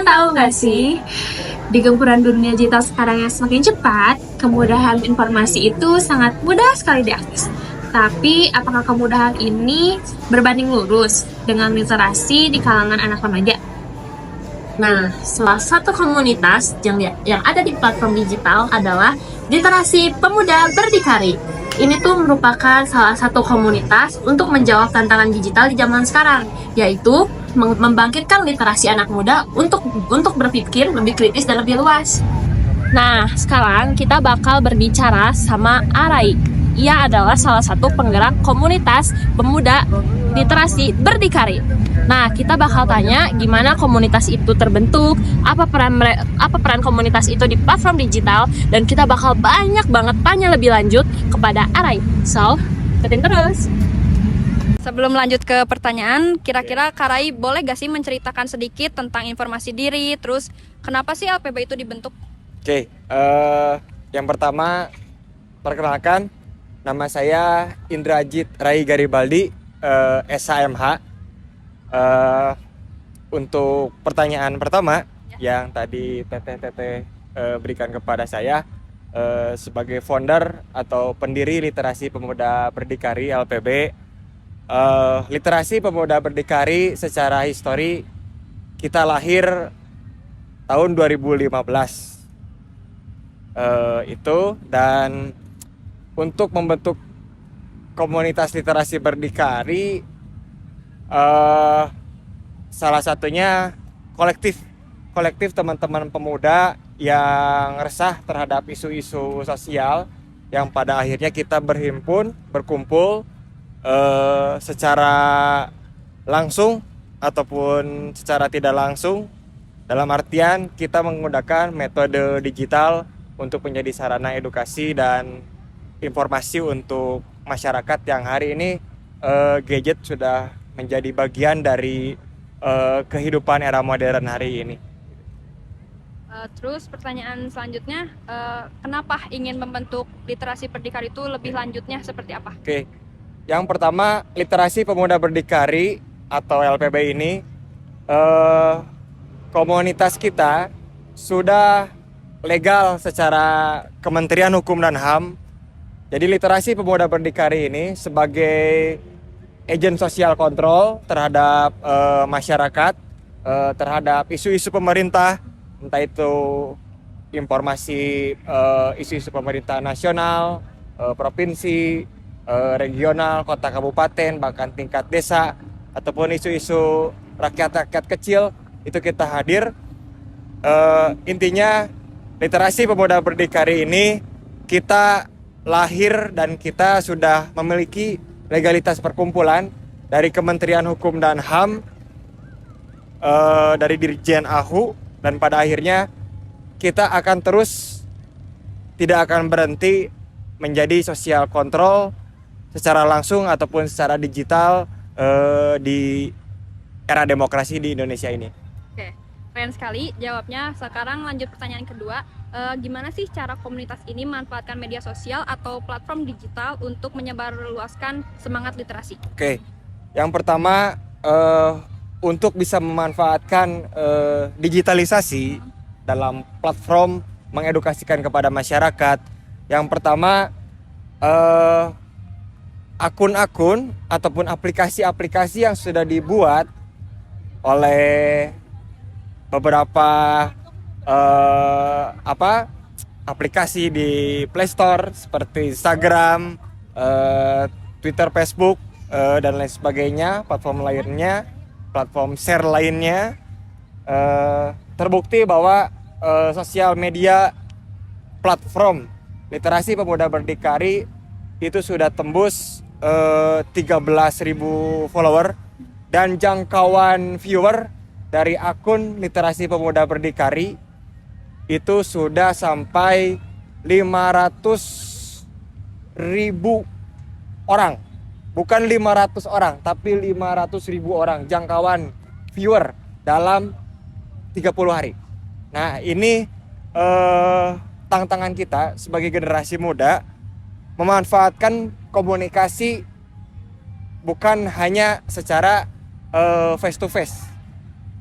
tahu nggak sih, di gempuran dunia digital sekarang yang semakin cepat, kemudahan informasi itu sangat mudah sekali diakses. Tapi, apakah kemudahan ini berbanding lurus dengan literasi di kalangan anak remaja? Nah, salah satu komunitas yang ada di platform digital adalah Literasi Pemuda Berdikari. Ini tuh merupakan salah satu komunitas untuk menjawab tantangan digital di zaman sekarang, yaitu membangkitkan literasi anak muda untuk berpikir lebih kritis dan lebih luas. Nah, sekarang kita bakal berbicara sama Arai. Ia adalah salah satu penggerak komunitas pemuda literasi berdikari. Nah, kita bakal tanya gimana komunitas itu terbentuk, apa peran komunitas itu di platform digital, dan kita bakal banyak banget tanya lebih lanjut kepada Arai. So, ikutin terus. Sebelum lanjut ke pertanyaan, kira-kira Karai boleh gak sih menceritakan sedikit tentang informasi diri, terus kenapa sih LPB itu dibentuk? Oke, yang pertama, perkenalkan, nama saya Indrajit Rai Garibaldi, SHMH. Untuk pertanyaan pertama yang tadi Teteh berikan kepada saya, sebagai founder atau pendiri Literasi Pemuda Berdikari LPB. Literasi Pemuda Berdikari secara histori kita lahir tahun 2015 itu, dan untuk membentuk komunitas literasi berdikari, salah satunya kolektif teman-teman pemuda yang resah terhadap isu-isu sosial, yang pada akhirnya kita berkumpul secara langsung ataupun secara tidak langsung, dalam artian kita menggunakan metode digital untuk menjadi sarana edukasi dan informasi untuk masyarakat yang hari ini gadget sudah menjadi bagian dari kehidupan era modern hari ini. Terus pertanyaan selanjutnya, kenapa ingin membentuk literasi berdikari itu lebih lanjutnya seperti apa? Oke, yang pertama, Literasi Pemuda Berdikari atau LPB ini, komunitas kita sudah legal secara Kementerian Hukum dan HAM. Jadi Literasi Pemuda Berdikari ini sebagai agen sosial kontrol terhadap masyarakat, terhadap isu-isu pemerintah, entah itu informasi isu-isu pemerintah nasional, provinsi, regional, kota kabupaten, bahkan tingkat desa, ataupun isu-isu rakyat-rakyat kecil, itu kita hadir. Intinya Literasi Pemuda Berdikari ini kita lahir dan kita sudah memiliki legalitas perkumpulan dari Kementerian Hukum dan HAM, dari Dirjen AHU, dan pada akhirnya kita akan terus tidak akan berhenti menjadi sosial kontrol secara langsung ataupun secara digital di era demokrasi di Indonesia ini. Oke, keren sekali jawabnya. Sekarang lanjut pertanyaan kedua. Gimana sih cara komunitas ini memanfaatkan media sosial atau platform digital untuk menyebarluaskan semangat literasi? Oke, yang pertama, untuk bisa memanfaatkan digitalisasi dalam platform mengedukasikan kepada masyarakat, yang pertama, akun-akun ataupun aplikasi-aplikasi yang sudah dibuat oleh beberapa aplikasi di Play Store seperti Instagram, Twitter, Facebook, dan lain sebagainya, platform lainnya, platform share lainnya, terbukti bahwa sosial media platform Literasi Pemuda Berdikari itu sudah tembus 13.000 follower, dan jangkauan viewer dari akun Literasi Pemuda Berdikari itu sudah sampai 500.000 orang. Bukan 500 orang, tapi 500.000 orang jangkauan viewer dalam 30 hari. Nah, ini tantangan kita sebagai generasi muda, memanfaatkan komunikasi bukan hanya secara face to face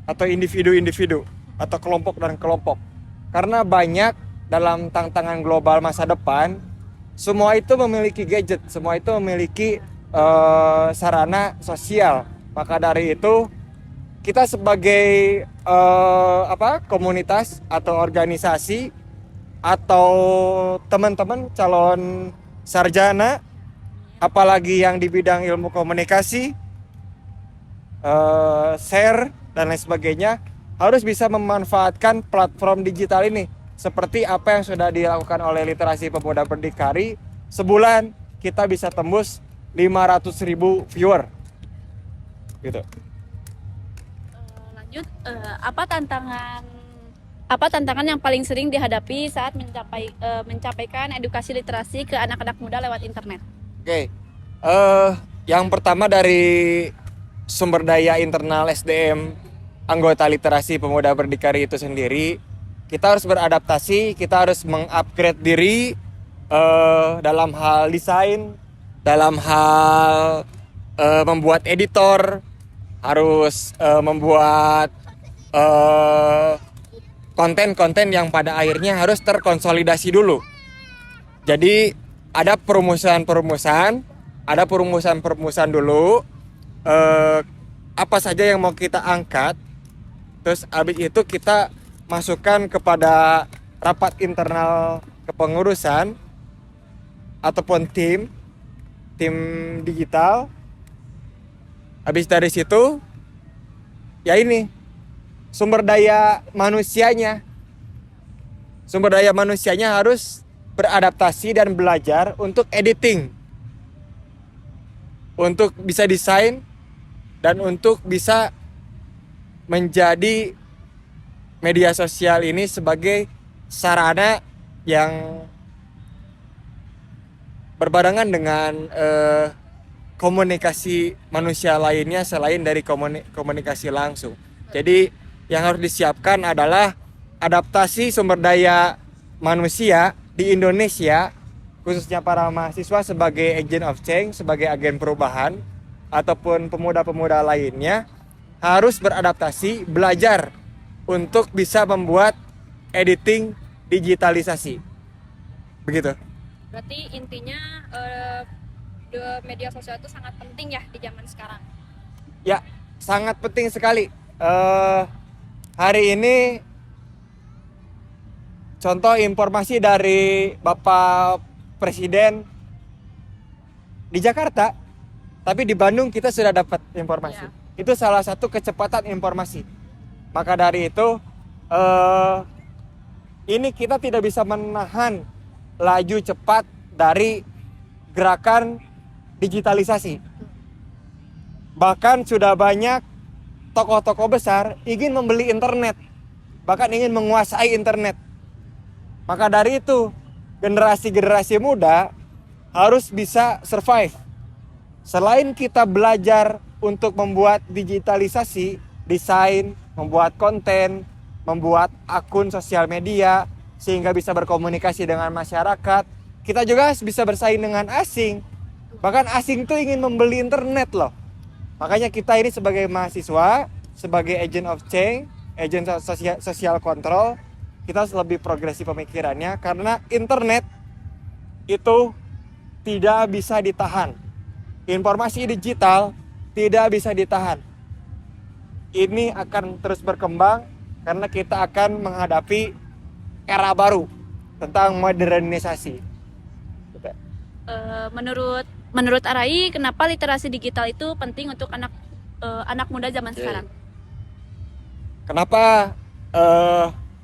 atau individu-individu, atau kelompok dan kelompok. Karena banyak dalam tantangan global masa depan, semua itu memiliki gadget, semua itu memiliki sarana sosial. Maka dari itu kita sebagai komunitas atau organisasi atau teman-teman calon sarjana, apalagi yang di bidang ilmu komunikasi, share dan lain sebagainya, harus bisa memanfaatkan platform digital ini. Seperti apa yang sudah dilakukan oleh Literasi Pemuda Berdikari, sebulan kita bisa tembus 500.000 viewer gitu. Lanjut, apa tantangan yang paling sering dihadapi saat mencapaikan edukasi literasi ke anak-anak muda lewat internet? Oke. Yang pertama dari sumber daya internal SDM anggota Literasi Pemuda Berdikari itu sendiri, kita harus beradaptasi, kita harus mengupgrade diri dalam hal desain, dalam hal membuat editor, harus membuat konten-konten yang pada akhirnya harus terkonsolidasi dulu. Jadi ada perumusan dulu, apa saja yang mau kita angkat, terus habis itu kita masukkan kepada rapat internal kepengurusan ataupun tim digital. Habis dari situ ya ini sumber daya manusianya harus beradaptasi dan belajar untuk editing, untuk bisa desain, dan untuk bisa menjadi media sosial ini sebagai sarana yang berbarengan dengan komunikasi manusia lainnya selain dari komunikasi langsung. Jadi yang harus disiapkan adalah adaptasi sumber daya manusia di Indonesia, khususnya para mahasiswa sebagai agent of change, sebagai agen perubahan, ataupun pemuda-pemuda lainnya harus beradaptasi, belajar untuk bisa membuat editing digitalisasi. Begitu. Berarti intinya media sosial itu sangat penting ya di zaman sekarang. Ya, sangat penting sekali. Hari ini contoh informasi dari Bapak Presiden di Jakarta, tapi di Bandung kita sudah dapat informasi. Itu salah satu kecepatan informasi. Maka dari itu ini kita tidak bisa menahan laju cepat dari gerakan digitalisasi. Bahkan sudah banyak tokoh-tokoh besar ingin membeli internet, bahkan ingin menguasai internet. Maka dari itu generasi-generasi muda harus bisa survive. Selain kita belajar untuk membuat digitalisasi, desain, membuat konten, membuat akun sosial media sehingga bisa berkomunikasi dengan masyarakat, kita juga bisa bersaing dengan asing. Bahkan asing tuh ingin membeli internet loh. Makanya kita ini sebagai mahasiswa, sebagai agent of change, agent social control, kita harus lebih progresif pemikirannya, karena internet itu tidak bisa ditahan. Informasi digital tidak bisa ditahan. Ini akan terus berkembang karena kita akan menghadapi era baru tentang modernisasi. Menurut Arai, kenapa literasi digital itu penting untuk anak muda zaman sekarang? Kenapa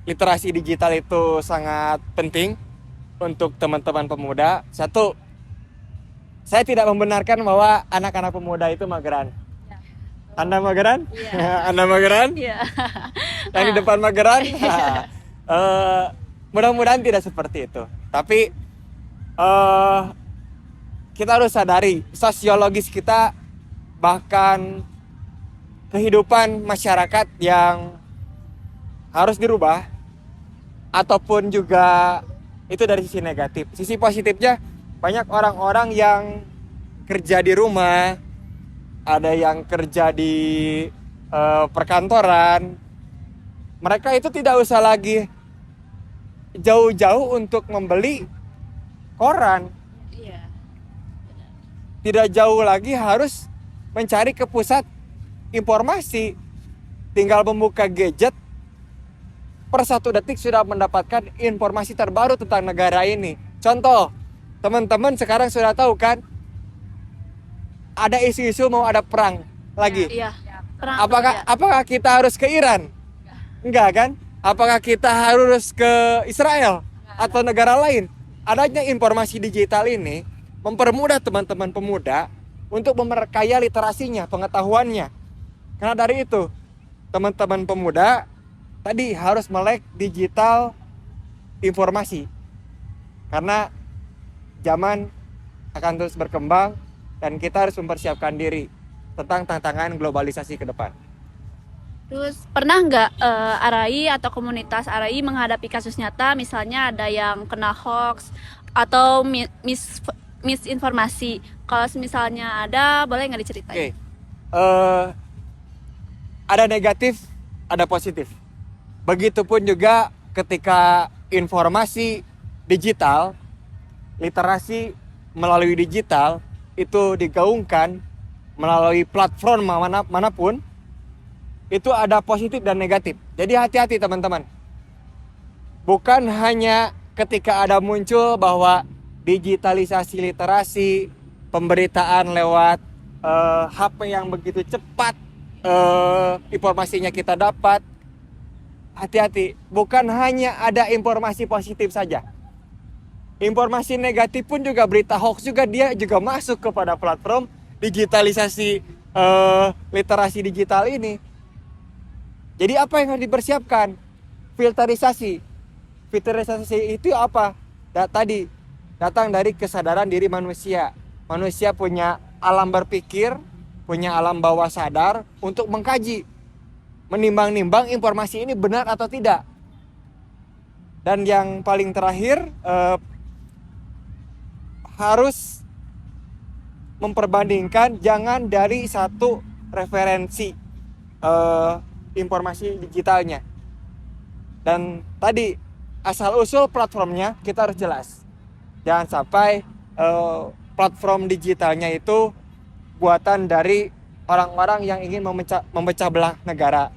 literasi digital itu sangat penting untuk teman-teman pemuda? Satu, saya tidak membenarkan bahwa anak-anak pemuda itu mageran. Ya. Anda mageran? Ya. Anda mageran? Ya. Yang di depan mageran? Mudah-mudahan tidak seperti itu. Tapi kita harus sadari sosiologis kita, bahkan kehidupan masyarakat yang harus dirubah, ataupun juga itu dari sisi negatif. Sisi positifnya, banyak orang-orang yang kerja di rumah, ada yang kerja di perkantoran, mereka itu tidak usah lagi jauh-jauh untuk membeli koran. Iya. Tidak jauh lagi harus mencari ke pusat informasi. Tinggal membuka gadget, per 1 detik sudah mendapatkan informasi terbaru tentang negara ini. Contoh, teman-teman sekarang sudah tahu kan, ada isu-isu mau ada perang lagi. Iya. Apakah kita harus ke Iran? Enggak kan? Apakah kita harus ke Israel atau negara lain? Adanya informasi digital ini mempermudah teman-teman pemuda untuk memperkaya literasinya, pengetahuannya. Karena dari itu, teman-teman pemuda tadi harus melek digital informasi. Karena zaman akan terus berkembang dan kita harus mempersiapkan diri tentang tantangan globalisasi ke depan. Terus pernah nggak Arai atau komunitas Arai menghadapi kasus nyata, misalnya ada yang kena hoax atau misinformasi? Kalau misalnya ada, boleh nggak diceritain? Ada negatif, ada positif. Begitupun juga ketika informasi digital, literasi melalui digital itu digaungkan melalui platform manapun, itu ada positif dan negatif. Jadi hati-hati teman-teman. Bukan hanya ketika ada muncul bahwa digitalisasi literasi, pemberitaan lewat HP yang begitu cepat, informasinya kita dapat. Hati-hati, bukan hanya ada informasi positif saja. Informasi negatif pun juga, berita hoax juga, dia juga masuk kepada platform digitalisasi literasi digital ini. Jadi apa yang harus dipersiapkan? Filterisasi. Filterisasi itu apa? Tadi datang dari kesadaran diri manusia. Manusia punya alam berpikir, punya alam bawah sadar untuk mengkaji, menimbang-nimbang informasi ini benar atau tidak. Dan yang paling terakhir, harus memperbandingkan, jangan dari satu referensi informasi digitalnya. Dan tadi asal-usul platformnya kita harus jelas. Jangan sampai platform digitalnya itu buatan dari orang-orang yang ingin memecah belah negara.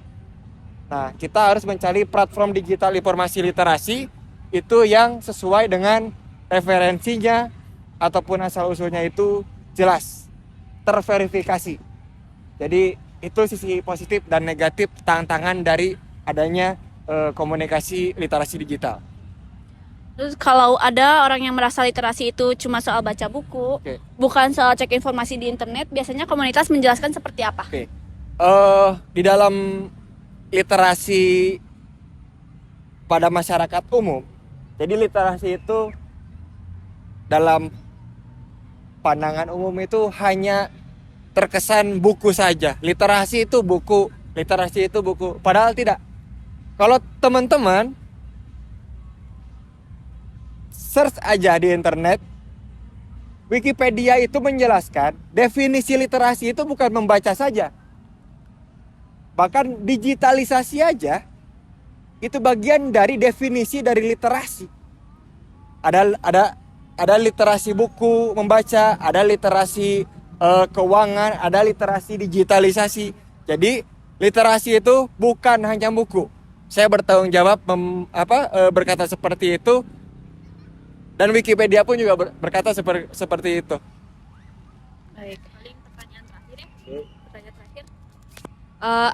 Nah, kita harus mencari platform digital informasi literasi itu yang sesuai dengan referensinya ataupun asal-usulnya itu jelas, terverifikasi. Jadi itu sisi positif dan negatif tantangan dari adanya komunikasi literasi digital. Terus kalau ada orang yang merasa literasi itu cuma soal baca buku, bukan soal cek informasi di internet, biasanya komunitas menjelaskan seperti apa? Di dalam literasi pada masyarakat umum, jadi literasi itu dalam pandangan umum itu hanya terkesan buku saja. Literasi itu buku, literasi itu buku. Padahal tidak. Kalau teman-teman search aja di internet, Wikipedia itu menjelaskan definisi literasi itu bukan membaca saja. Bahkan digitalisasi aja itu bagian dari definisi dari literasi. Ada literasi buku membaca, ada literasi keuangan, ada literasi digitalisasi. Jadi literasi itu bukan hanya buku. Saya bertanggung jawab berkata seperti itu, dan Wikipedia pun juga berkata seperti itu. Baik. Pertanyaan terakhir ya. Pertanyaan terakhir.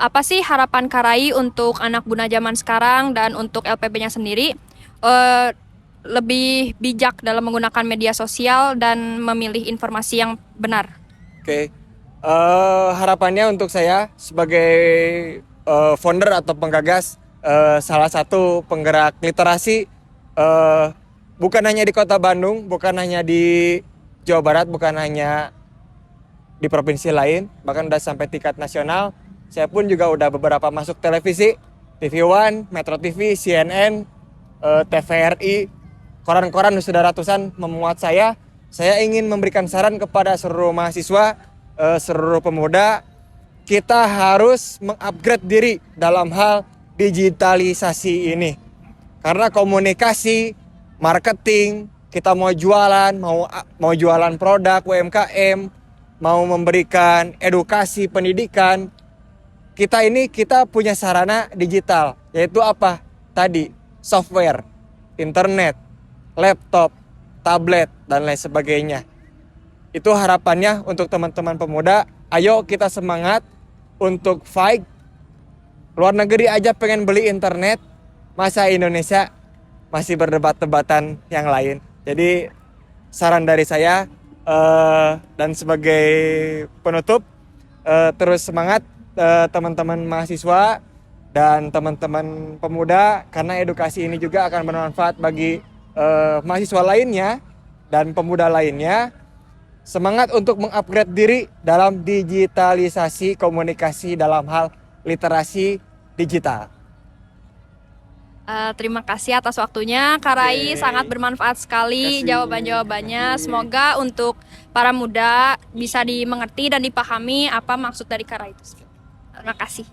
Apa sih harapan Karai untuk anak Buna zaman sekarang dan untuk LPB-nya sendiri? Lebih bijak dalam menggunakan media sosial dan memilih informasi yang benar. Harapannya untuk saya sebagai founder atau penggagas salah satu penggerak literasi, bukan hanya di Kota Bandung, bukan hanya di Jawa Barat, bukan hanya di provinsi lain, bahkan udah sampai tingkat nasional. Saya pun juga udah beberapa masuk televisi, TV One, Metro TV, CNN, TVRI, koran-koran sudah ratusan memuat saya. Saya ingin memberikan saran kepada seluruh mahasiswa, seluruh pemuda, kita harus mengupgrade diri dalam hal digitalisasi ini. Karena komunikasi, marketing, kita mau jualan, mau jualan produk UMKM, mau memberikan edukasi pendidikan, kita punya sarana digital, yaitu apa? Tadi software, internet, laptop, tablet, dan lain sebagainya. Itu harapannya untuk teman-teman pemuda. Ayo kita semangat untuk fight. Luar negeri aja pengen beli internet, masa Indonesia masih berdebat-debatan yang lain. Jadi saran dari saya dan sebagai penutup, terus semangat teman-teman mahasiswa dan teman-teman pemuda, karena edukasi ini juga akan bermanfaat bagi mahasiswa lainnya dan pemuda lainnya. Semangat untuk mengupgrade diri dalam digitalisasi komunikasi dalam hal literasi digital. Terima kasih atas waktunya, Kak Rai. Sangat bermanfaat sekali jawaban-jawabannya. Semoga untuk para muda bisa dimengerti dan dipahami apa maksud dari Kak Rai itu. Terima kasih.